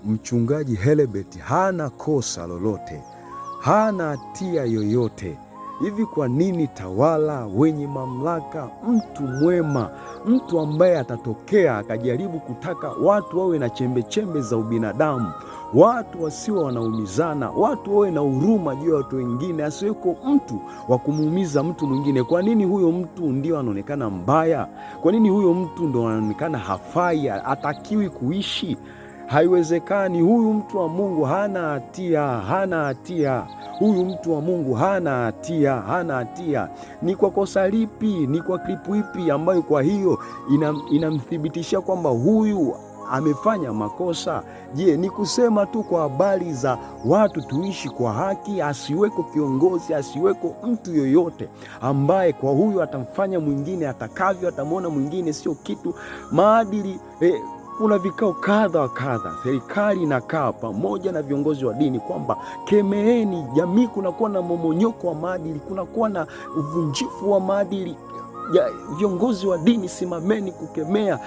Mchungaji Helebeth hana kosa lolote, hana hatia yoyote. Hivi kwa nini tawala, wenye mamlaka, mtu mwema, mtu ambaye atatokea akajaribu kutaka watu wawe na chembe za ubinadamu, watu wasiwe wanaumizana, watu wawe na huruma juu ya watu wengine, asiweko mtu wa kumuumiza mtu mwingine? Kwa nini huyo mtu ndio anaonekana mbaya? Kwa nini huyo mtu ndio anaonekana hafai, hatakiwi kuishi? Haiwezekani. Huyu mtu wa Mungu hana hatia, hana hatia. Huyu mtu wa Mungu hana hatia, hana hatia. Ni kwa kosa lipi? Ni kwa klipu ipi ambayo kwa hiyo inamthibitishia kwamba huyu amefanya makosa? Je, ni kusema tu kwa habari za watu tuishi kwa haki, asiweko kiongozi, asiweko mtu yoyote ambaye kwa huyu atamfanya mwingine atakavyo, atamwona mwingine sio kitu? Maadili kuna vikao kadha wa kadha, serikali inakaa pamoja na viongozi wa dini kwamba kemeeni jamii, kunakuwa na momonyoko wa maadili, kunakuwa na uvunjifu wa maadili. Viongozi wa dini, simameni kukemea,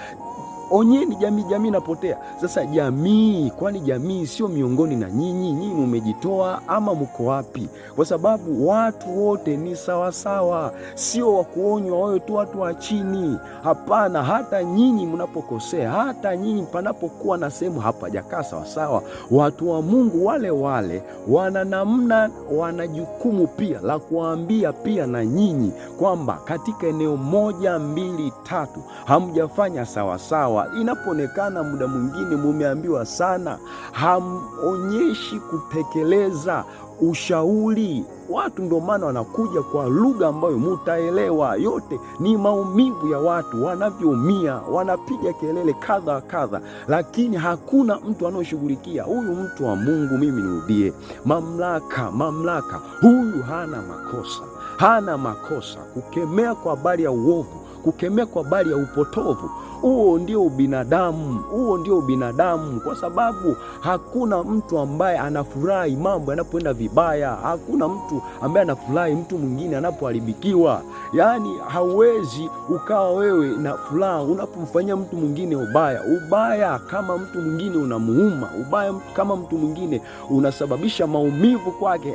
onyeni jamii inapotea. Sasa jamii, kwani jamii sio miongoni na nyinyi? Nyinyi mmejitoa ama mko wapi? Kwa sababu watu wote ni sawasawa, sio wa kuonywa wawe tu watu wa chini. Hapana, hata nyinyi mnapokosea, hata nyinyi panapokuwa na sehemu hapajakaa sawasawa, watu wa Mungu wale wale wana namna, wana jukumu pia la kuambia pia na nyinyi kwamba katika eneo 1, 2, 3 hamjafanya sawasawa. Inapoonekana muda mwingine mumeambiwa sana, hamonyeshi kutekeleza ushauri. Watu ndio maana wanakuja kwa lugha ambayo mutaelewa. Yote ni maumivu ya watu wanavyoumia, wanapiga kelele kadha kadha, lakini hakuna mtu anaoshughulikia. Huyu mtu wa Mungu, mimi nirudie, mamlaka, huyu hana makosa, hana makosa. Kukemea kwa habari ya uovu, kukemea kwa habari ya upotovu, huo ndio ubinadamu, huo ndio ubinadamu. Kwa sababu hakuna mtu ambaye anafurahi mambo yanapoenda vibaya, hakuna mtu ambaye anafurahi mtu mwingine anapoharibikiwa. Yaani hauwezi ukawa wewe na furaha unapomfanyia mtu mwingine ubaya kama mtu mwingine unamuuma, ubaya kama mtu mwingine unasababisha maumivu kwake.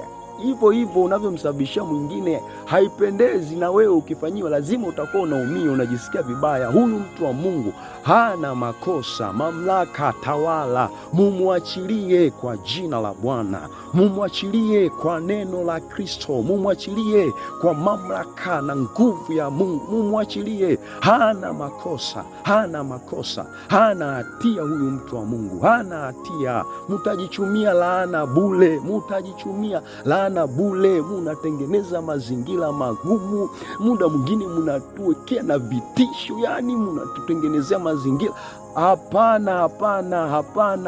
Hivyo unavyomsababishia mwingine haipendezi, na wewe ukifanyiwa lazima utakuwa unaumia, unajisikia vibaya. Huyu mtu wa Mungu hana makosa. Mamlaka, tawala, mumwachilie kwa jina la Bwana, mumwachilie kwa neno la Kristo, mumwachilie kwa mamlaka na nguvu ya Mungu, mumwachilie. Hana makosa, hana makosa, hana hatia. Huyu mtu wa Mungu hana hatia. Mutajichumia laana bule, mutajichumia laana bule. Munatengeneza mazingira magumu, muda mwingine munatuwekea na vitisho, yani munatutengenezea mazingira. Hapana.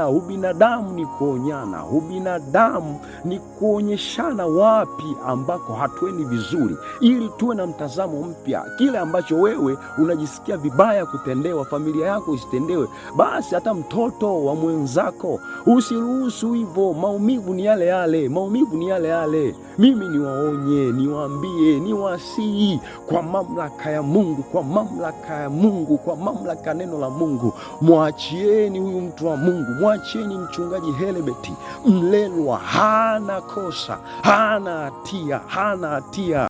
Ubinadamu ni kuonyana, ubinadamu ni kuonyeshana wapi ambako hatuendi vizuri, ili tuwe na mtazamo mpya. Kile ambacho wewe unajisikia vibaya kutendewa, familia yako isitendewe, basi hata mtoto wa mwenzako usiruhusu hivyo. Maumivu ni yale yale. Mimi niwaonye, niwaambie, niwasihi kwa mamlaka ya Mungu, kwa mamlaka neno la Mungu. Mwachieni huyu mtu wa Mungu, mwachieni mchungaji Helebeth Mlelwa. Hana kosa, hana hatia.